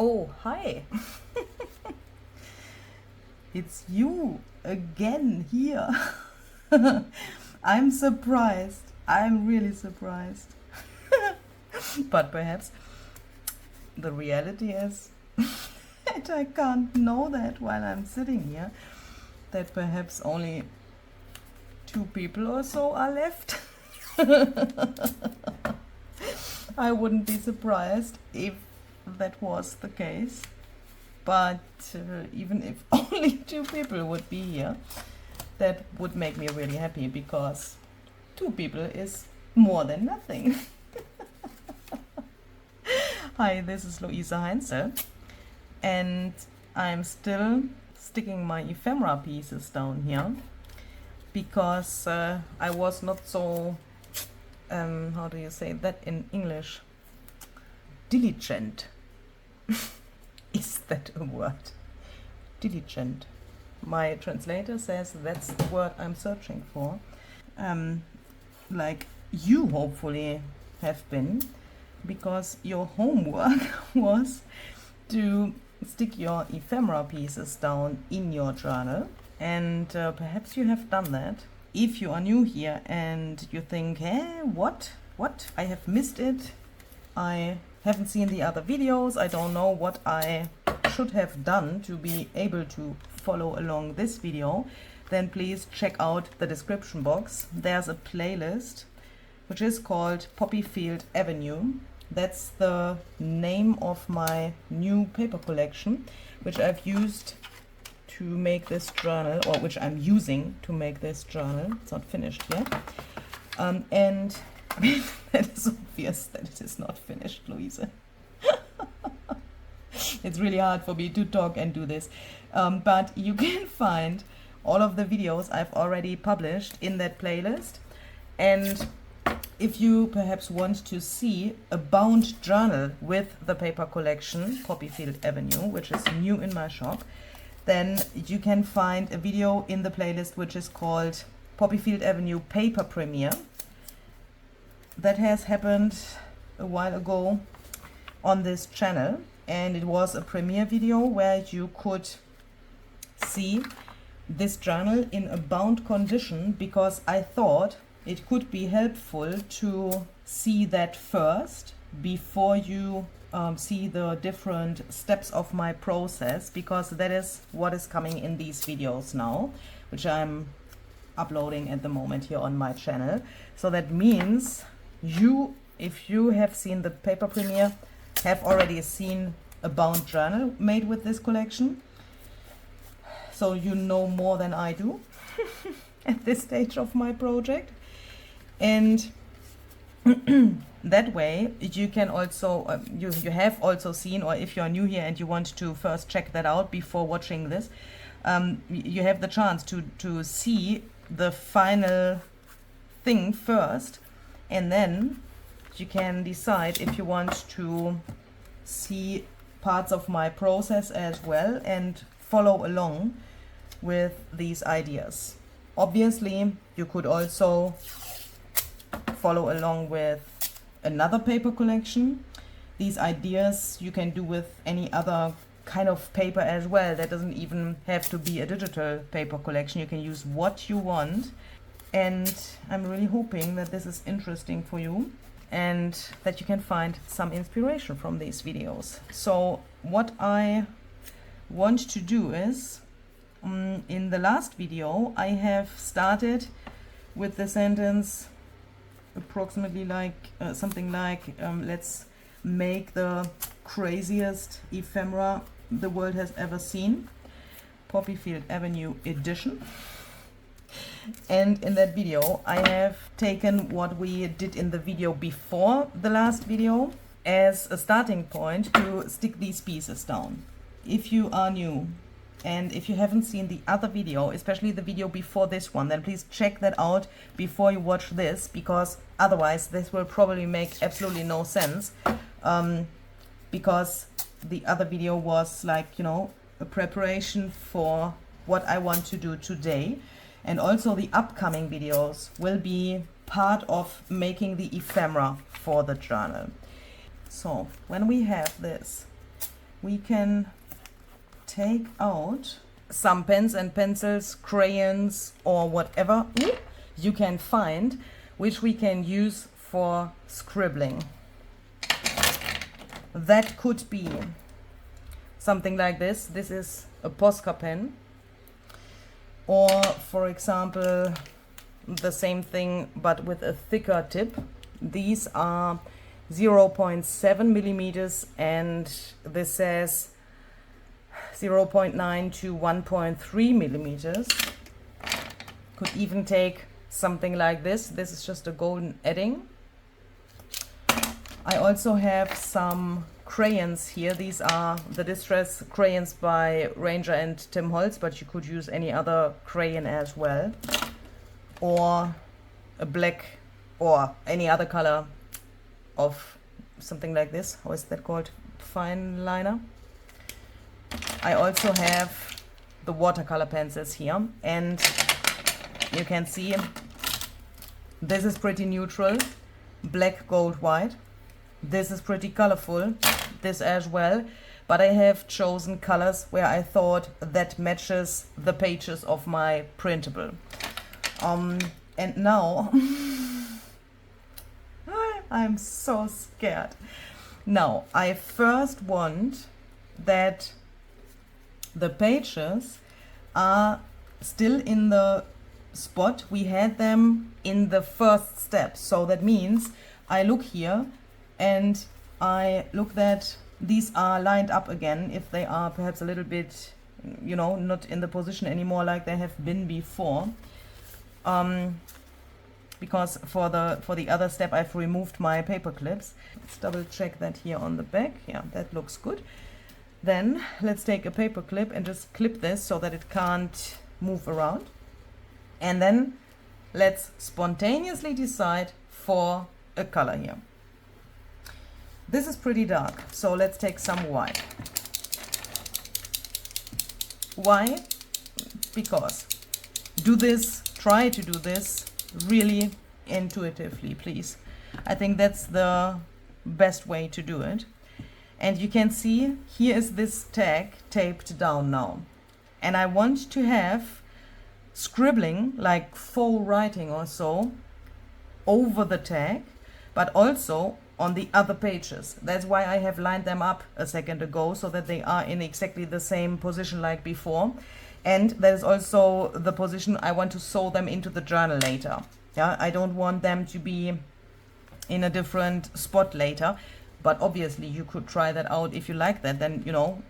Oh, hi. It's you again here. I'm surprised. I'm really surprised. But perhaps the reality is that I can't know that while I'm sitting here, that perhaps only 2 people or so are left. I wouldn't be surprised if that was the case. But even if only 2 people would be here, that would make me really happy, because 2 people is more than nothing. Hi, this is Luise Heinzl, and I'm still sticking my ephemera pieces down here because I was not so, how do you say that in English? Diligent. Is that a word? Diligent. My translator says that's the word I'm searching for. Like you hopefully have been, because your homework was to stick your ephemera pieces down in your journal, and perhaps you have done that. If you are new here and you think, hey, what? I have missed it. I haven't seen the other videos. I don't know what I should have done to be able to follow along this video. Then please check out the description box. There's a playlist which is called Poppyfield Avenue. That's the name of my new paper collection, which I've used to make this journal, or which I'm using to make this journal. It's not finished yet. And I mean, that is obvious that it is not finished, Luise. It's really hard for me to talk and do this. But you can find all of the videos I've already published in that playlist. And if you perhaps want to see a bound journal with the paper collection, Poppyfield Avenue, which is new in my shop, then you can find a video in the playlist which is called Poppyfield Avenue Paper Premiere. That has happened a while ago on this channel, and it was a premiere video where you could see this journal in a bound condition, because I thought it could be helpful to see that first before you see the different steps of my process, because that is what is coming in these videos now, which I'm uploading at the moment here on my channel. So that means you, if you have seen the paper premiere, have already seen a bound journal made with this collection. So you know more than I do at this stage of my project. And that way you can also, you have also seen, or if you're new here and you want to first check that out before watching this, you have the chance to see the final thing first, and then you can decide if you want to see parts of my process as well and follow along with these ideas. Obviously, you could also follow along with another paper collection. These ideas you can do with any other kind of paper as well. That doesn't even have to be a digital paper collection. You can use what you want. And I'm really hoping that this is interesting for you and that you can find some inspiration from these videos. So what I want to do is, in the last video, I have started with the sentence approximately like something like, let's make the craziest ephemera the world has ever seen, Poppyfield Avenue edition. And in that video I have taken what we did in the video before the last video as a starting point to stick these pieces down. If you are new and if you haven't seen the other video, especially the video before this one, then please check that out before you watch this, because otherwise this will probably make absolutely no sense, because the other video was like, you know, a preparation for what I want to do today. And also the upcoming videos will be part of making the ephemera for the journal. So when we have this we can take out some pens and pencils, crayons, or whatever you can find, which we can use for scribbling. That could be something like this. This is a Posca pen. Or, for example, the same thing but with a thicker tip. These are 0.7 millimeters, and this says 0.9 to 1.3 millimeters. Could even take something like this. This is just a golden edding. I also have some crayons here. These are the Distress crayons by Ranger and Tim Holtz, but you could use any other crayon as well, or a black or any other color of something like this. How is that called? Fine liner. I also have the watercolor pencils here, and you can see this is pretty neutral, black, gold, white. This is pretty colorful, this as well, but I have chosen colors where I thought that matches the pages of my printable. And now I'm so scared. Now I first want that the pages are still in the spot we had them in the first step. So that means I look here and I look that these are lined up again, if they are perhaps a little bit, you know, not in the position anymore like they have been before. Because for the other step I've removed my paper clips. Let's double check that here on the back. Yeah, that looks good. Then let's take a paper clip and just clip this so that it can't move around. And then let's spontaneously decide for a color here. This is pretty dark, so let's take some white. Why? Because try to do this really intuitively, please. I think that's the best way to do it. And you can see here is this tag taped down now. And I want to have scribbling, like faux writing or so, over the tag, but also on the other pages. That's why I have lined them up a second ago, so that they are in exactly the same position like before. And that is also the position I want to sew them into the journal later. Yeah, I don't want them to be in a different spot later, but obviously you could try that out if you like that. Then, you know,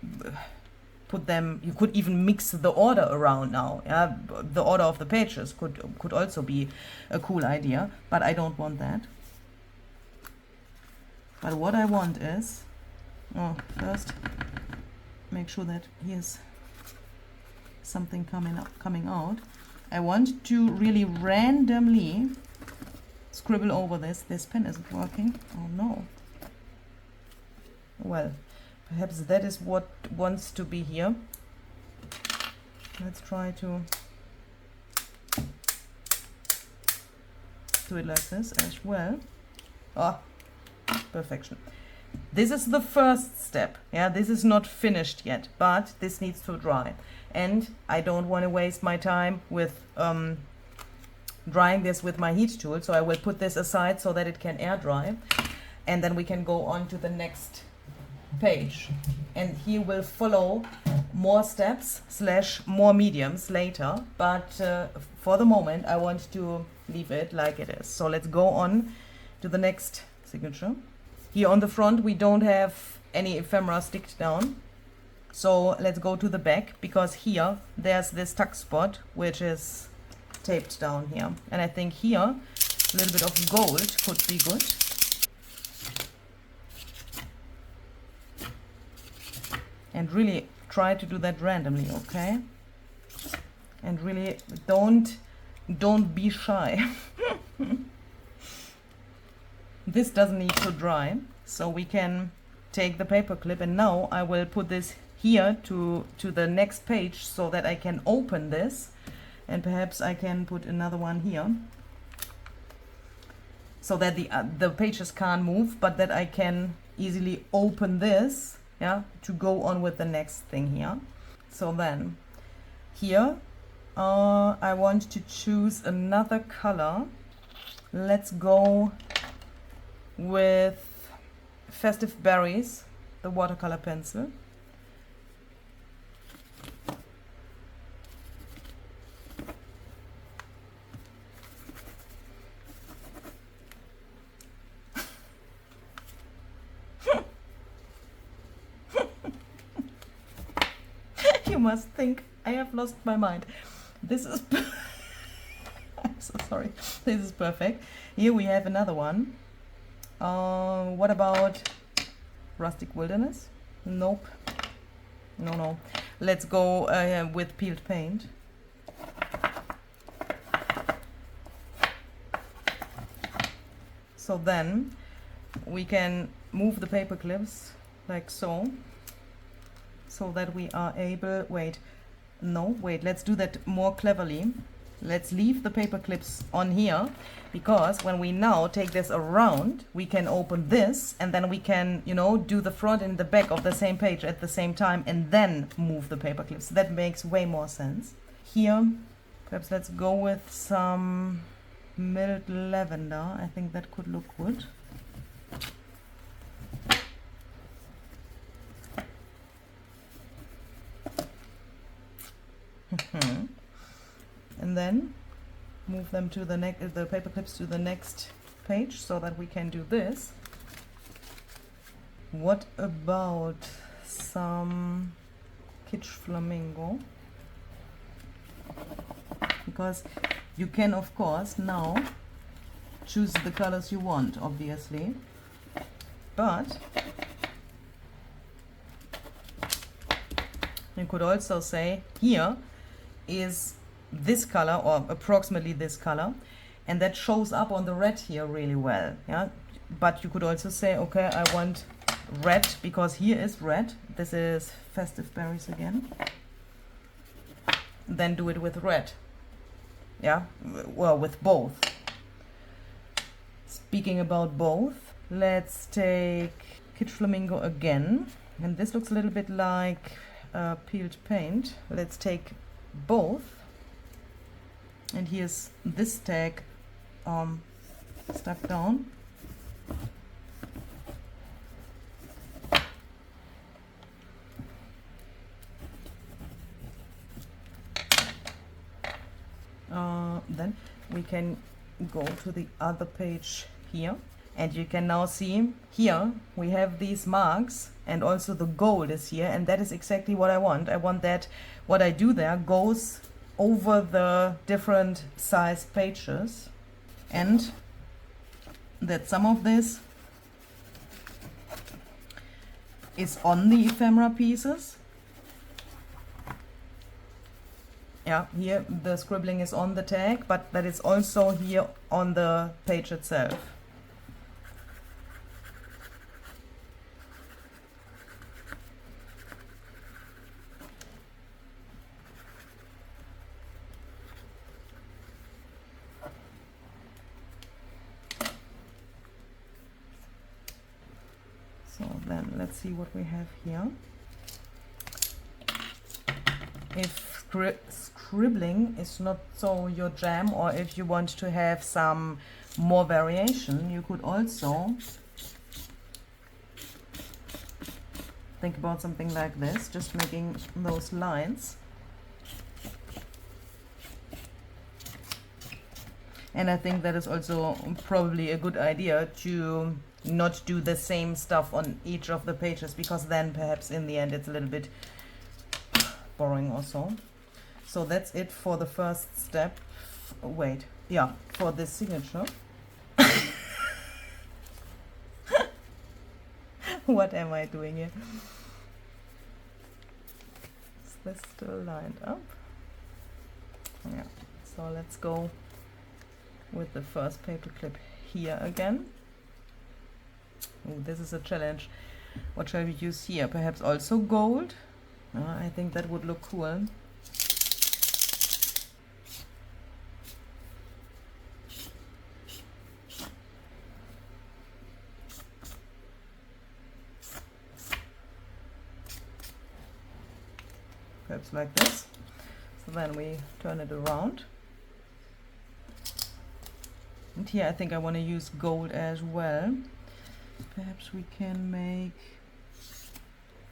put them, you could even mix the order around now. Yeah, the order of the pages could also be a cool idea, but I don't want that. But what I want is, first make sure that here's something coming out. I want to really randomly scribble over this. This pen isn't working. Oh no. Well, perhaps that is what wants to be here. Let's try to do it like this as well. Ah, perfection. This is the first step. Yeah, this is not finished yet, but this needs to dry. And I don't want to waste my time with drying this with my heat tool, so I will put this aside so that it can air dry. And then we can go on to the next page. And here will follow more steps / more mediums later, but for the moment I want to leave it like it is. So let's go on to the next signature. Here on the front we don't have any ephemera sticked down, so let's go to the back, because here there's this tuck spot which is taped down here, and I think here a little bit of gold could be good. And really try to do that randomly, okay? And really don't be shy. This doesn't need to dry, so we can take the paper clip, and now I will put this here to the next page so that I can open this, and perhaps I can put another one here so that the pages can't move, but that I can easily open this, yeah, to go on with the next thing here. So then here I want to choose another color. Let's go with Festive Berries, the watercolor pencil. You must think I have lost my mind. This is I'm so sorry. This is perfect. Here we have another one. What about Rustic Wilderness? Nope. No. Let's go with peeled paint. So then we can move the paper clips like so that we are able, let's do that more cleverly. Let's leave the paper clips on here, because when we now take this around, we can open this and then we can, you know, do the front and the back of the same page at the same time and then move the paper clips. That makes way more sense. Here, perhaps let's go with some milled lavender. I think that could look good. And then move them to the the paper clips to the next page so that we can do this. What about some Kitsch Flamingo? Because you can of course now choose the colors you want, obviously, but you could also say here is this color, or approximately this color, and that shows up on the red here really well, yeah. But you could also say, okay, I want red because here is red. This is Festive Berries again. Then do it with red, yeah, well, with both. Speaking about both, let's take Kitsch Flamingo again, and this looks a little bit like peeled paint. Let's take both. And here's this tag stuck down. Then we can go to the other page here, and you can now see here we have these marks, and also the gold is here, and that is exactly what I want. I want that what I do there goes over the different size pages, and that some of this is on the ephemera pieces. Yeah, here the scribbling is on the tag, but that is also here on the page itself. So then let's see what we have here. If scribbling is not so your jam, or if you want to have some more variation, you could also think about something like this, just making those lines. And I think that is also probably a good idea to not do the same stuff on each of the pages, because then perhaps in the end it's a little bit boring also. So that's it for the first step. Wait, yeah, for this signature. What am I doing here? Is this still lined up? Yeah, so let's go with the first paper clip here again. Oh, this is a challenge. What shall we use here? Perhaps also gold? I think that would look cool. perhaps like this. So then we turn it around. And here I think I want to use gold as well. Perhaps we can make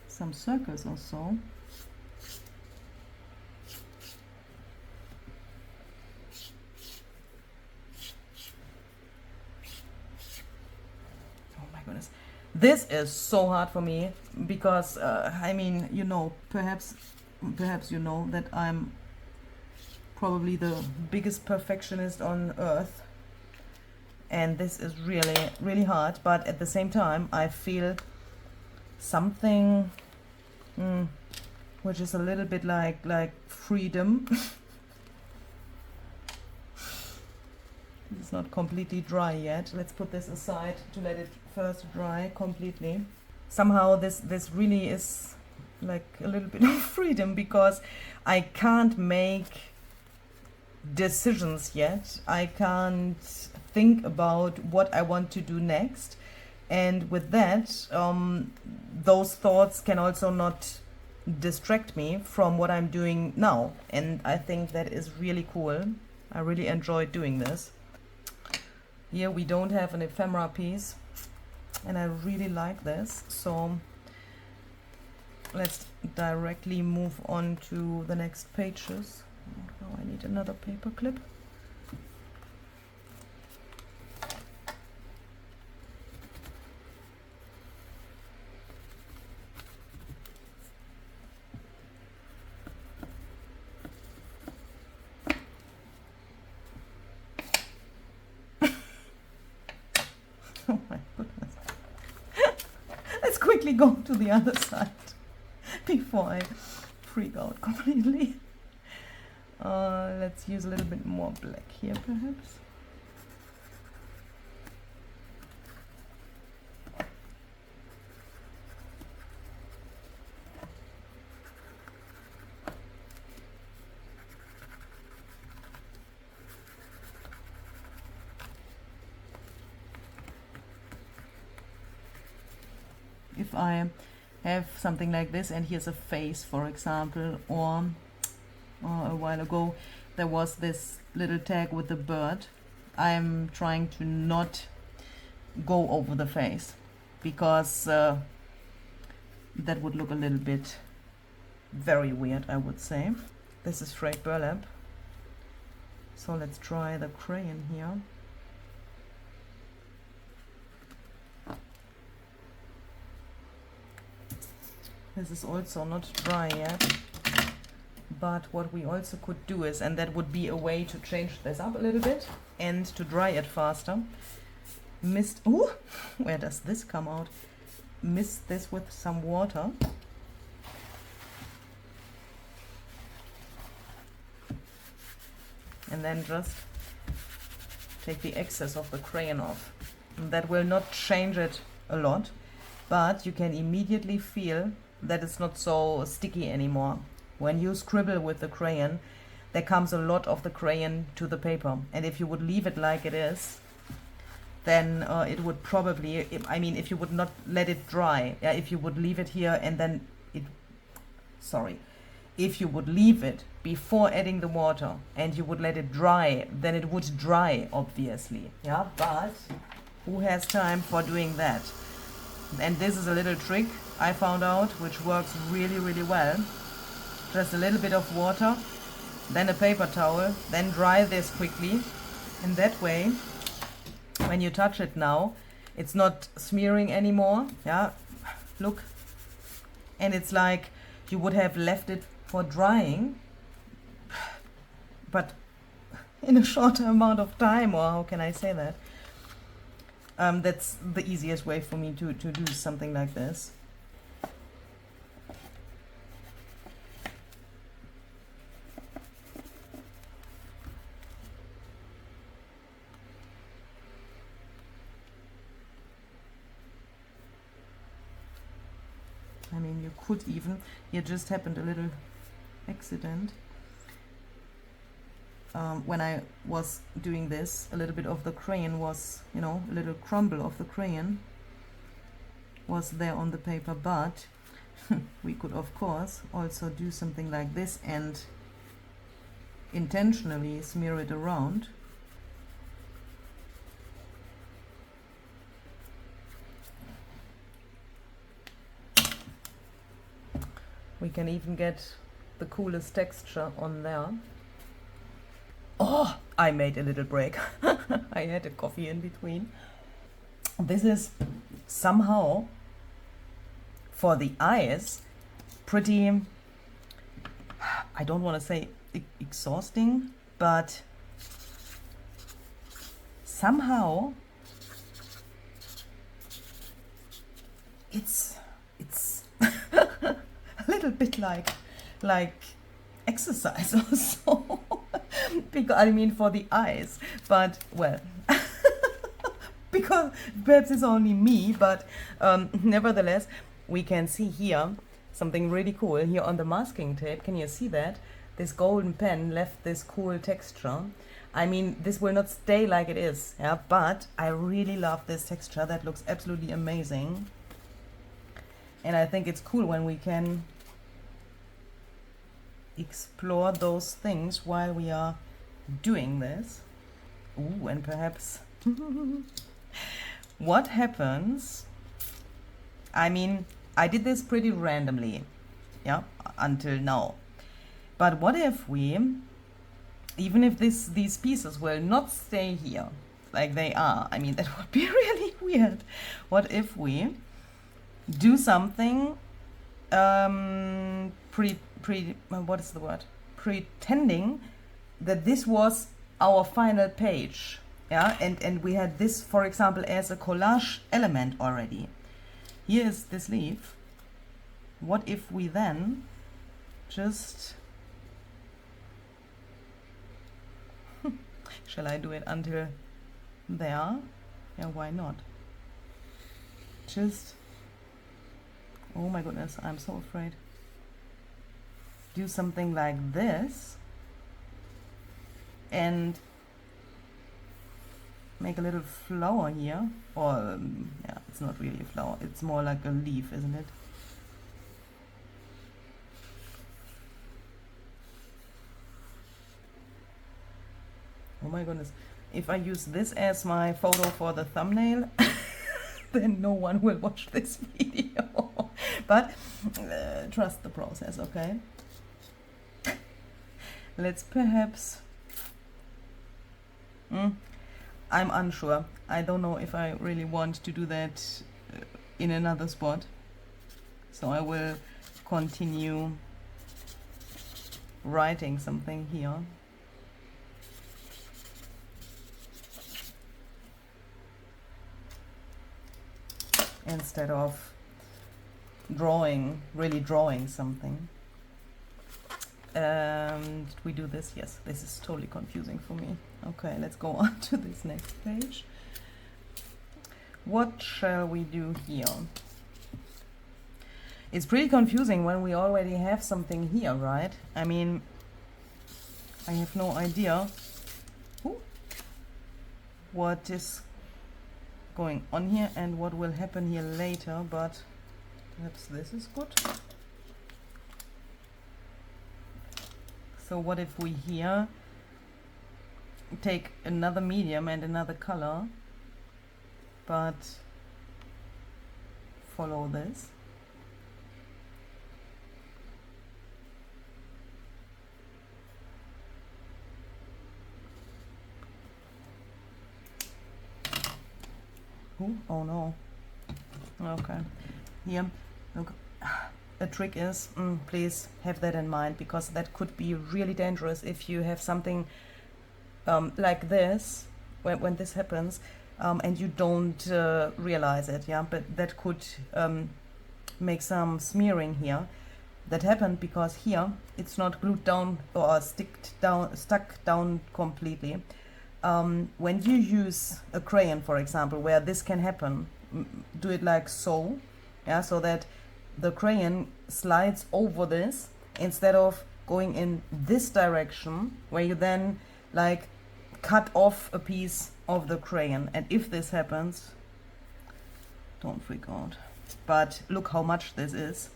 some circles or so. Oh my goodness. This is so hard for me because, I mean, you know, perhaps you know that I'm probably the biggest perfectionist on earth. And this is really, really hard, but at the same time, I feel something which is a little bit like freedom. It's not completely dry yet. Let's put this aside to let it first dry completely. Somehow this really is like a little bit of freedom because I can't make decisions yet. I can't think about what I want to do next, and with that those thoughts can also not distract me from what I'm doing now, and I think that is really cool. I really enjoy doing this. Here we don't have an ephemera piece and I really like this, so let's directly move on to the next pages. Now I need another paper clip. Oh my goodness. Let's quickly go to the other side before I freak out completely. Let's use a little bit more black here, perhaps. If I have something like this and here's a face, for example, or a while ago there was this little tag with the bird, I'm trying to not go over the face because that would look a little bit very weird, I would say. This is frayed burlap, so let's try the crayon here. This is also not dry yet, but what we also could do is, and that would be a way to change this up a little bit and to dry it faster, ooh, where does this come out? Mist this with some water. And then just take the excess of the crayon off. And that will not change it a lot, but you can immediately feel that it's not so sticky anymore. When you scribble with the crayon, there comes a lot of the crayon to the paper, and if you would leave it like it is, then it would probably, I mean, if you would not let it dry, if you would leave it here and then if you would leave it before adding the water and you would let it dry, then it would dry, obviously. Yeah, but who has time for doing that? And this is a little trick I found out, which works really, really well. Just a little bit of water, then a paper towel, then dry this quickly. And that way, when you touch it now, it's not smearing anymore. Yeah, look. And it's like you would have left it for drying, but in a shorter amount of time, or how can I say that? That's the easiest way for me to do something like this. I mean, you could even, here just happened a little accident. When I was doing this, a little bit of the crayon was, you know, a little crumble of the crayon was there on the paper, but we could of course also do something like this and intentionally smear it around. We can even get the coolest texture on there. Oh, I made a little break. I had a coffee in between. This is somehow, for the eyes, pretty, I don't want to say exhausting, but somehow it's a little bit like exercise or so. Because I mean for the eyes, but well, because perhaps it's only me, but nevertheless, we can see here something really cool here on the masking tape. Can you see that? This golden pen left this cool texture. I mean, this will not stay like it is, yeah, but I really love this texture. That looks absolutely amazing. And I think it's cool when we can explore those things while we are doing this. Ooh, and perhaps what happens, I mean, I did this pretty randomly, yeah, until now. But what if we, even if these pieces will not stay here like they are, I mean, that would be really weird. What if we do something what is the word? Pretending that this was our final page, yeah, and we had this, for example, as a collage element already. Here is this leaf. What if we then just shall I do it until there? Yeah, why not? Just, oh my goodness, I'm so afraid. Do something like this and make a little flower here, or yeah, it's not really a flower, it's more like a leaf, isn't it? Oh my goodness, if I use this as my photo for the thumbnail then no one will watch this video. But trust the process, okay? Let's perhaps, I'm unsure. I don't know if I really want to do that in another spot. So I will continue writing something here. Instead of really drawing something. Did we do this? Yes, this is totally confusing for me. Okay, let's go on to this next page. What shall we do here? It's pretty confusing when we already have something here, right? I mean, I have no idea what is going on here and what will happen here later, but perhaps this is good. So what if we here take another medium and another color, but follow this? Ooh, oh no. Okay. Here, look. The trick is, please have that in mind, because that could be really dangerous if you have something like this, when this happens, and you don't realize it, yeah, but that could make some smearing here. That happened because here it's not glued down or stuck down completely. When you use a crayon, for example, where this can happen, do it like so, yeah, so that the crayon slides over this instead of going in this direction, where you then like cut off a piece of the crayon. And if this happens, don't freak out. But look how much this is.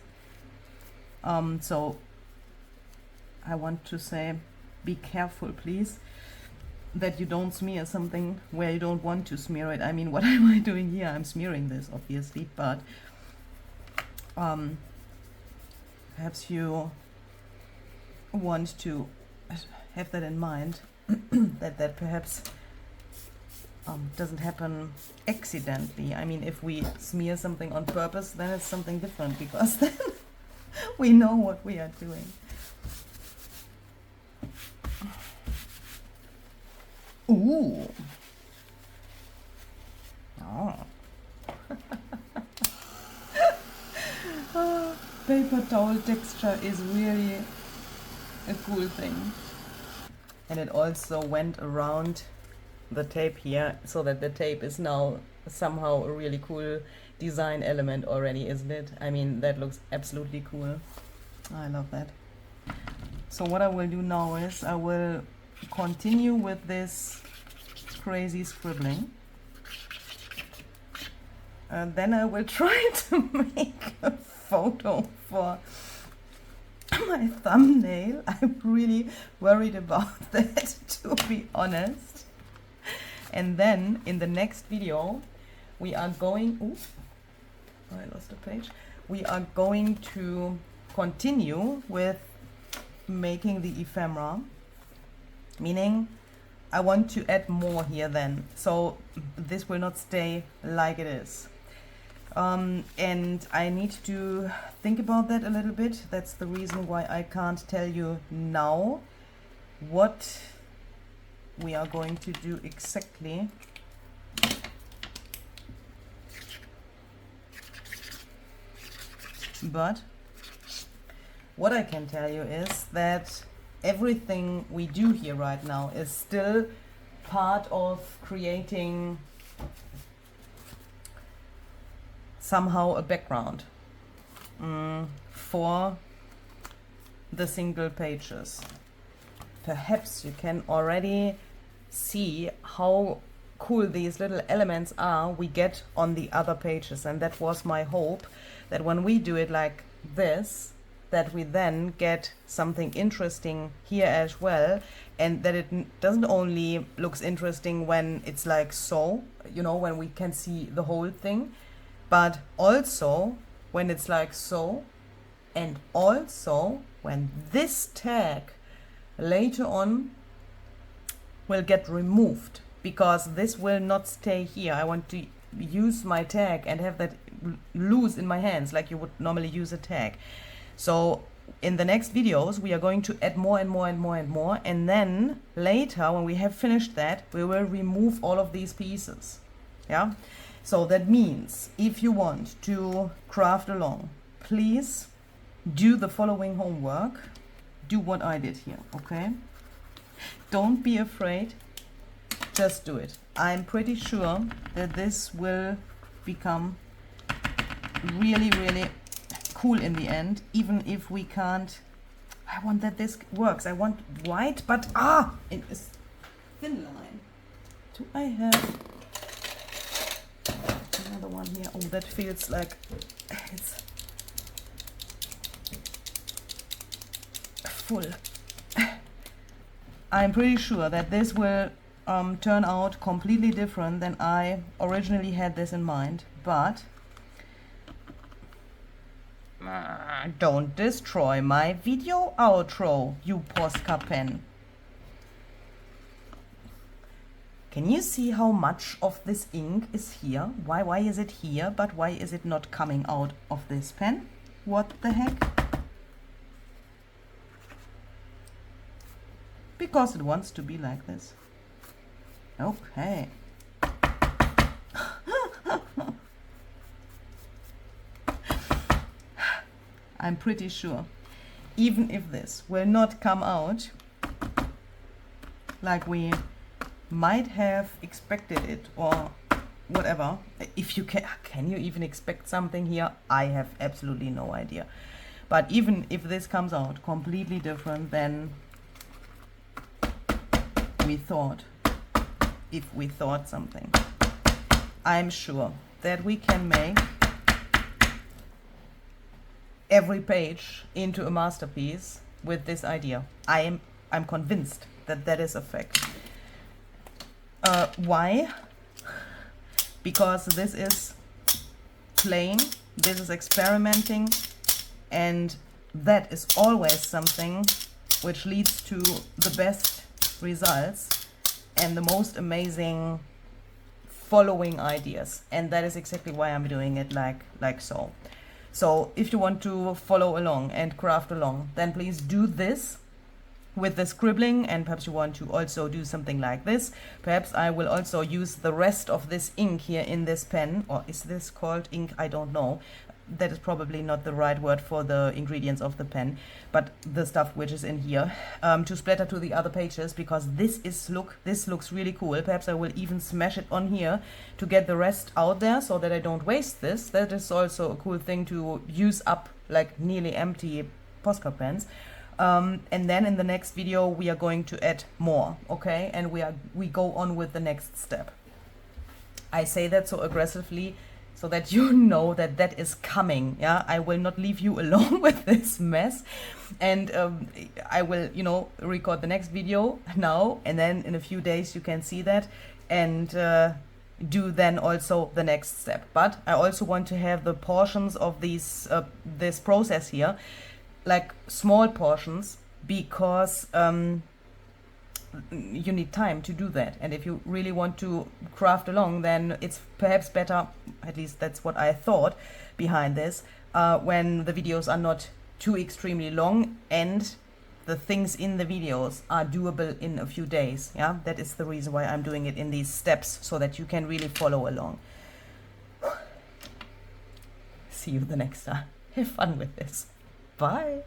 So I want to say, be careful, please, that you don't smear something where you don't want to smear it. I mean, what am I doing here? I'm smearing this, obviously, but perhaps you want to have that in mind, that perhaps doesn't happen accidentally. I mean, if we smear something on purpose, then it's something different, because then we know what we are doing. Ooh. Oh. Paper towel texture is really a cool thing. And it also went around the tape here, so that the tape is now somehow a really cool design element already, isn't it? I mean, that looks absolutely cool. I love that. So what I will do now is I will continue with this crazy scribbling. And then I will try to make a photo for my thumbnail. I'm really worried about that, to be honest. And then in the next video we are going, oops, I lost a page. We are going to continue with making the ephemera, meaning I want to add more here then, so this will not stay like it is. And I need to think about that a little bit. That's the reason why I can't tell you now what we are going to do exactly. But what I can tell you is that everything we do here right now is still part of creating somehow a background for the single pages. Perhaps you can already see how cool these little elements are we get on the other pages, and that was my hope, that when we do it like this, that we then get something interesting here as well, and that it doesn't only looks interesting when it's like so, you know, when we can see the whole thing, but also when it's like so, and also when this tag later on will get removed, because this will not stay here. I want to use my tag and have that loose in my hands like you would normally use a tag. So in the next videos we are going to add more and more and more and more, and then later when we have finished that, we will remove all of these pieces. Yeah, so that means if you want to craft along, please do the following homework. Do what I did here, okay? Don't be afraid, just do it. I'm pretty sure that this will become really, really cool in the end, even if we can't. I want that this works. I want white, but it is thin line. Do I have another one here? Oh, that feels like it's full. I'm pretty sure that this will turn out completely different than I originally had this in mind, but don't destroy my video outro, you Posca pen. Can you see how much of this ink is here? Why is it here, but why is it not coming out of this pen? What the heck? Because it wants to be like this. Okay. I'm pretty sure, even if this will not come out like we might have expected it or whatever, if you can you even expect something here? I have absolutely no idea. But even if this comes out completely different than we thought, if we thought something, I'm sure that we can make every page into a masterpiece with this idea. I'm convinced that that is a fact. Why? Because this is playing, this is experimenting, and that is always something which leads to the best results and the most amazing following ideas. And that is exactly why I'm doing it like so. So if you want to follow along and craft along, then please do this with the scribbling, and perhaps you want to also do something like this. Perhaps I will also use the rest of this ink here in this pen, or is this called ink? I don't know. That is probably not the right word for the ingredients of the pen, but the stuff which is in here, to splatter to the other pages, because this looks really cool. Perhaps I will even smash it on here to get the rest out there so that I don't waste this. That is also a cool thing to use up like nearly empty postcard pens. And then in the next video we are going to add more, okay? And we go on with the next step. I say that so aggressively so that you know that that is coming. Yeah, I will not leave you alone with this mess, and I will, you know, record the next video now, and then in a few days you can see that and do then also the next step. But I also want to have the portions of these this process here, like small portions, because you need time to do that. And if you really want to craft along, then it's perhaps better, at least that's what I thought behind this, when the videos are not too extremely long and the things in the videos are doable in a few days. Yeah, that is the reason why I'm doing it in these steps, so that you can really follow along. See you the next time. Have fun with this. Bye.